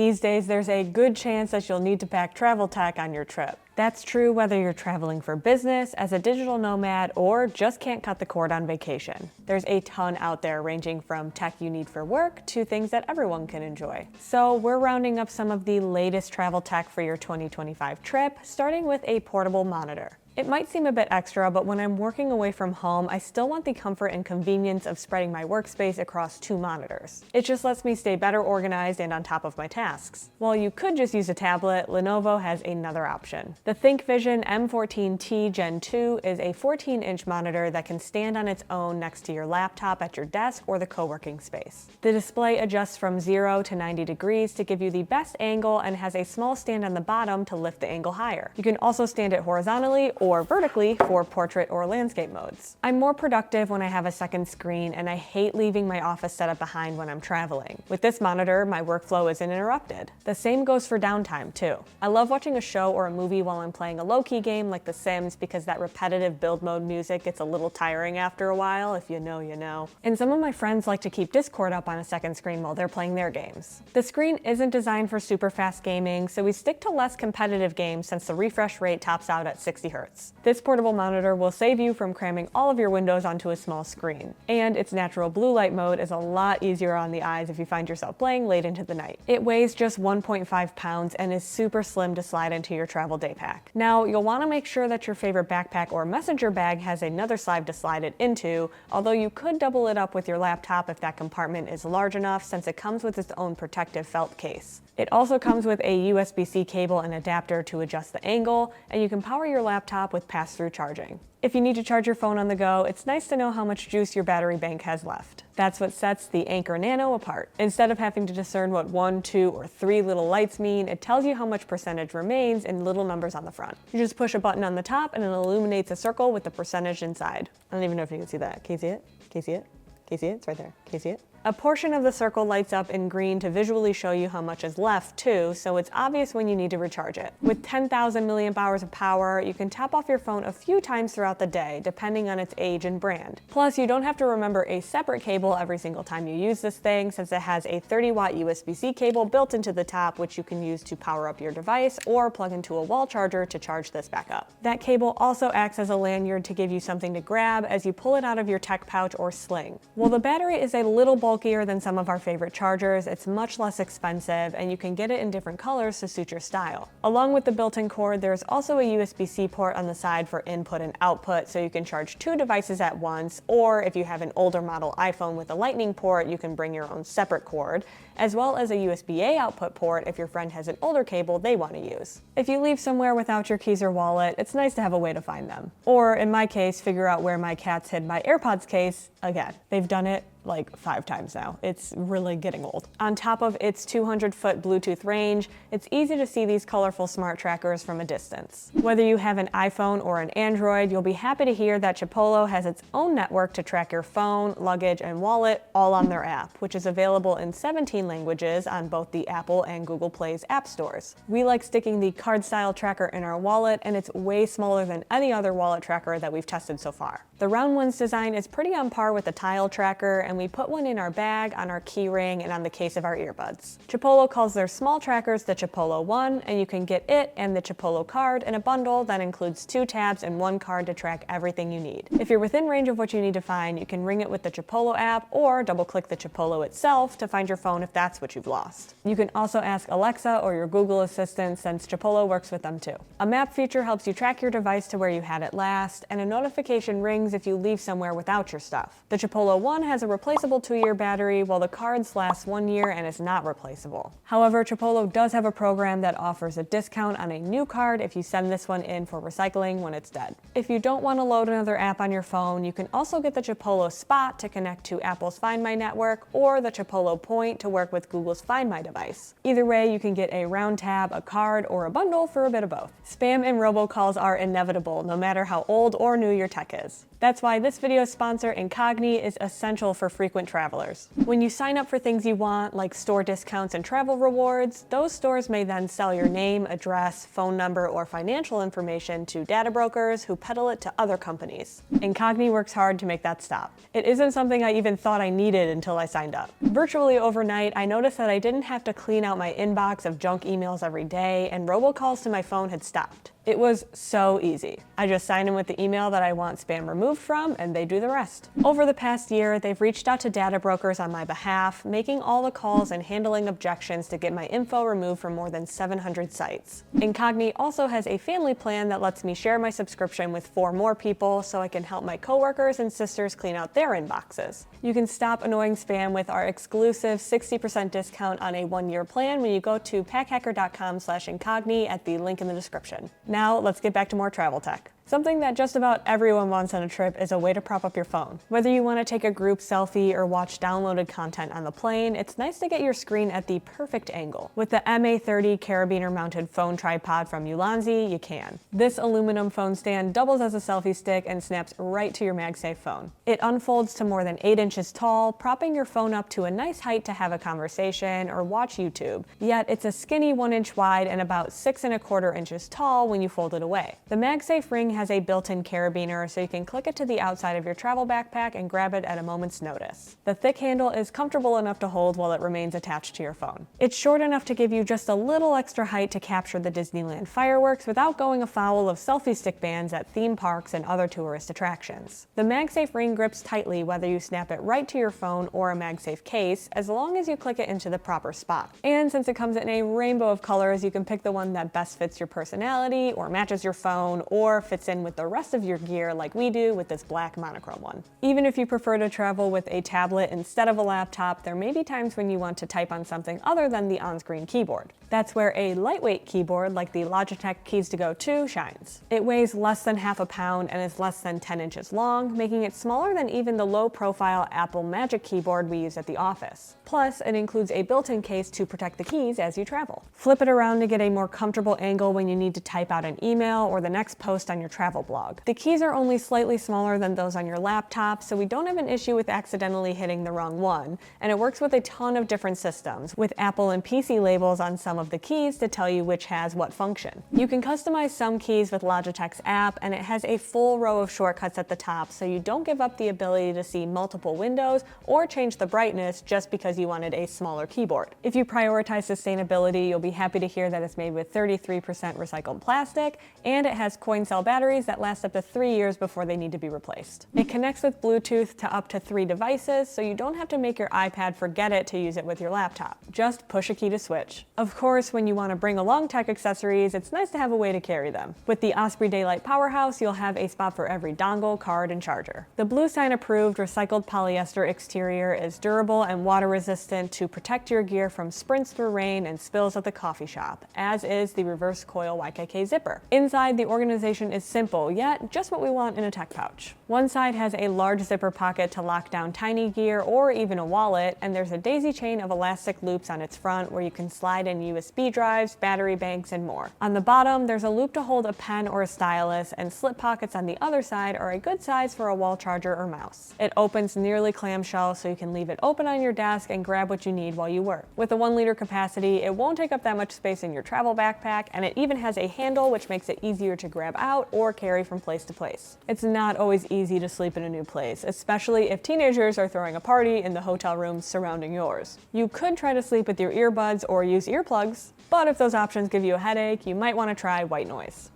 These days, there's a good chance that you'll need to pack travel tech on your trip. That's true whether you're traveling for business, as a digital nomad, or just can't cut the cord on vacation. There's a ton out there, ranging from tech you need for work to things that everyone can enjoy. So we're rounding up some of the latest travel tech for your 2025 trip, starting with a portable monitor. It might seem a bit extra, but when I'm working away from home, I still want the comfort and convenience of spreading my workspace across 2 monitors. It just lets me stay better organized and on top of my tasks. While you could just use a tablet, Lenovo has another option. The ThinkVision M14T Gen 2 is a 14-inch monitor that can stand on its own next to your laptop at your desk or the co-working space. The display adjusts from 0 to 90 degrees to give you the best angle and has a small stand on the bottom to lift the angle higher. You can also stand it horizontally or vertically for portrait or landscape modes. I'm more productive when I have a second screen, and I hate leaving my office setup behind when I'm traveling. With this monitor, my workflow isn't interrupted. The same goes for downtime too. I love watching a show or a movie while I'm playing a low-key game like The Sims, because that repetitive build mode music gets a little tiring after a while. If you know, you know. And some of my friends like to keep Discord up on a second screen while they're playing their games. The screen isn't designed for super fast gaming, so we stick to less competitive games since the refresh rate tops out at 60 Hz. This portable monitor will save you from cramming all of your windows onto a small screen. And its natural blue light mode is a lot easier on the eyes if you find yourself playing late into the night. It weighs just 1.5 pounds and is super slim to slide into your travel day pack. Now, you'll want to make sure that your favorite backpack or messenger bag has another side to slide it into, although you could double it up with your laptop if that compartment is large enough, since it comes with its own protective felt case. It also comes with a USB-C cable and adapter to adjust the angle, and you can power your laptop with pass-through charging. If you need to charge your phone on the go, it's nice to know how much juice your battery bank has left. That's what sets the Anker Nano apart. Instead of having to discern what 1, 2, or 3 little lights mean, it tells you how much percentage remains in little numbers on the front. You just push a button on the top and it illuminates a circle with the percentage inside. I don't even know if you can see that. Can you see it? Can you see it? Can you see it? It's right there. Can you see it? A portion of the circle lights up in green to visually show you how much is left too, so it's obvious when you need to recharge it. With 10,000 milliamp hours of power, you can top off your phone a few times throughout the day, depending on its age and brand. Plus, you don't have to remember a separate cable every single time you use this thing, since it has a 30-watt USB-C cable built into the top, which you can use to power up your device or plug into a wall charger to charge this back up. That cable also acts as a lanyard to give you something to grab as you pull it out of your tech pouch or sling. While the battery is a little bulkier than some of our favorite chargers, it's much less expensive, and you can get it in different colors to suit your style. Along with the built-in cord, there's also a USB-C port on the side for input and output, so you can charge 2 devices at once, or if you have an older model iPhone with a lightning port, you can bring your own separate cord, as well as a USB-A output port if your friend has an older cable they want to use. If you leave somewhere without your keys or wallet, it's nice to have a way to find them. Or in my case, figure out where my cats hid my AirPods case again. They've done it like 5 times now. It's really getting old. On top of its 200-foot Bluetooth range, it's easy to see these colorful smart trackers from a distance. Whether you have an iPhone or an Android, you'll be happy to hear that Chipolo has its own network to track your phone, luggage, and wallet all on their app, which is available in 17 languages on both the Apple and Google Play's app stores. We like sticking the card-style tracker in our wallet, and it's way smaller than any other wallet tracker that we've tested so far. The round one's design is pretty on par with the tile tracker, and we put one in our bag, on our key ring, and on the case of our earbuds. Chipolo calls their small trackers the Chipolo One, and you can get it and the Chipolo card in a bundle that includes 2 tabs and 1 card to track everything you need. If you're within range of what you need to find, you can ring it with the Chipolo app or double-click the Chipolo itself to find your phone if that's what you've lost. You can also ask Alexa or your Google Assistant, since Chipolo works with them too. A map feature helps you track your device to where you had it last, and a notification rings if you leave somewhere without your stuff. The Chipolo One has a replaceable 2-year battery, while the cards last 1 year and is not replaceable. However, Chipolo does have a program that offers a discount on a new card if you send this one in for recycling when it's dead. If you don't want to load another app on your phone, you can also get the Chipolo Spot to connect to Apple's Find My network, or the Chipolo Point to work with Google's Find My device. Either way, you can get a round tab, a card, or a bundle for a bit of both. Spam and robocalls are inevitable, no matter how old or new your tech is. That's why this video's sponsor, Incogni, is essential for frequent travelers. When you sign up for things you want, like store discounts and travel rewards, those stores may then sell your name, address, phone number, or financial information to data brokers who peddle it to other companies. Incogni works hard to make that stop. It isn't something I even thought I needed until I signed up. Virtually overnight, I noticed that I didn't have to clean out my inbox of junk emails every day, and robocalls to my phone had stopped. It was so easy. I just sign in with the email that I want spam removed from, and they do the rest. Over the past year, they've reached out to data brokers on my behalf, making all the calls and handling objections to get my info removed from more than 700 sites. Incogni also has a family plan that lets me share my subscription with 4 more people so I can help my coworkers and sisters clean out their inboxes. You can stop annoying spam with our exclusive 60% discount on a 1-year plan when you go to packhacker.com/incogni at the link in the description. Now, let's get back to more travel tech. Something that just about everyone wants on a trip is a way to prop up your phone. Whether you want to take a group selfie or watch downloaded content on the plane, it's nice to get your screen at the perfect angle. With the MA30 Carabiner-Mounted phone tripod from Ulanzi, you can. This aluminum phone stand doubles as a selfie stick and snaps right to your MagSafe phone. It unfolds to more than 8 inches tall, propping your phone up to a nice height to have a conversation or watch YouTube. Yet it's a skinny 1 inch wide and about 6 1/4 inches tall when you fold it away. The MagSafe ring has a built-in carabiner, so you can click it to the outside of your travel backpack and grab it at a moment's notice. The thick handle is comfortable enough to hold while it remains attached to your phone. It's short enough to give you just a little extra height to capture the Disneyland fireworks without going afoul of selfie stick bands at theme parks and other tourist attractions. The MagSafe ring grips tightly whether you snap it right to your phone or a MagSafe case, as long as you click it into the proper spot. And since it comes in a rainbow of colors, you can pick the one that best fits your personality or matches your phone or fits in with the rest of your gear like we do with this black monochrome one. Even if you prefer to travel with a tablet instead of a laptop, there may be times when you want to type on something other than the on-screen keyboard. That's where a lightweight keyboard like the Logitech Keys-To-Go 2 shines. It weighs less than half a pound and is less than 10 inches long, making it smaller than even the low-profile Apple Magic Keyboard we use at the office. Plus, it includes a built-in case to protect the keys as you travel. Flip it around to get a more comfortable angle when you need to type out an email or the next post on your travel blog. The keys are only slightly smaller than those on your laptop, so we don't have an issue with accidentally hitting the wrong one, and it works with a ton of different systems, with Apple and PC labels on some of the keys to tell you which has what function. You can customize some keys with Logitech's app, and it has a full row of shortcuts at the top, so you don't give up the ability to see multiple windows or change the brightness just because you wanted a smaller keyboard. If you prioritize sustainability, you'll be happy to hear that it's made with 33% recycled plastic, and it has coin cell batteries that last up to 3 years before they need to be replaced. It connects with Bluetooth to up to 3 devices, so you don't have to make your iPad forget it to use it with your laptop. Just push a key to switch. Of course, when you want to bring along tech accessories, it's nice to have a way to carry them. With the Osprey Daylite Powerhouse, you'll have a spot for every dongle, card, and charger. The Bluesign approved recycled polyester exterior is durable and water resistant to protect your gear from sprints through rain and spills at the coffee shop, as is the reverse coil YKK zipper. Inside, the organization is simple, yet just what we want in a tech pouch. One side has a large zipper pocket to lock down tiny gear or even a wallet, and there's a daisy chain of elastic loops on its front where you can slide in USB drives, battery banks, and more. On the bottom, there's a loop to hold a pen or a stylus, and slip pockets on the other side are a good size for a wall charger or mouse. It opens nearly clamshell, so you can leave it open on your desk and grab what you need while you work. With a 1-liter capacity, it won't take up that much space in your travel backpack, and it even has a handle which makes it easier to grab out or carry from place to place. It's not always easy to sleep in a new place, especially if teenagers are throwing a party in the hotel rooms surrounding yours. You could try to sleep with your earbuds or use earplugs, but if those options give you a headache, you might want to try white noise.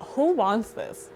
Who wants this?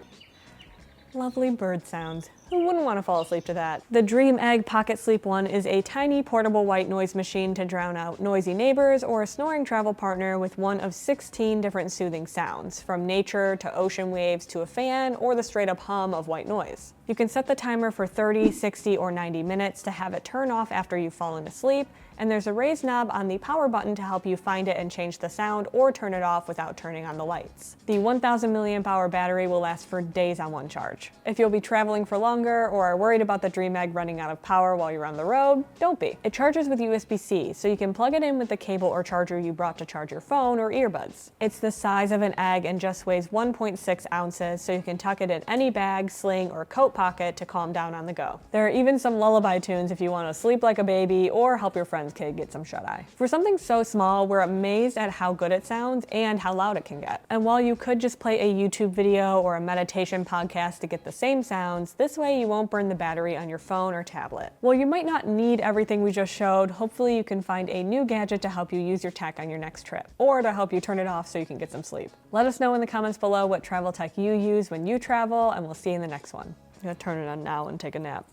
Lovely bird sounds. Who wouldn't want to fall asleep to that? The Dreamegg Pocket Sleep One is a tiny portable white noise machine to drown out noisy neighbors or a snoring travel partner with one of 16 different soothing sounds, from nature to ocean waves to a fan or the straight up hum of white noise. You can set the timer for 30, 60, or 90 minutes to have it turn off after you've fallen asleep, and there's a raised knob on the power button to help you find it and change the sound or turn it off without turning on the lights. The 1000 mAh battery will last for days on one charge. If you'll be traveling for longer, longer or are worried about the Dreamegg running out of power while you're on the road, don't be. It charges with USB-C, so you can plug it in with the cable or charger you brought to charge your phone or earbuds. It's the size of an egg and just weighs 1.6 ounces, so you can tuck it in any bag, sling, or coat pocket to calm down on the go. There are even some lullaby tunes if you want to sleep like a baby or help your friend's kid get some shut-eye. For something so small, we're amazed at how good it sounds and how loud it can get. And while you could just play a YouTube video or a meditation podcast to get the same sounds, this way you won't burn the battery on your phone or tablet. While you might not need everything we just showed, hopefully you can find a new gadget to help you use your tech on your next trip, or to help you turn it off so you can get some sleep. Let us know in the comments below what travel tech you use when you travel, and we'll see you in the next one. I'm gonna turn it on now and take a nap.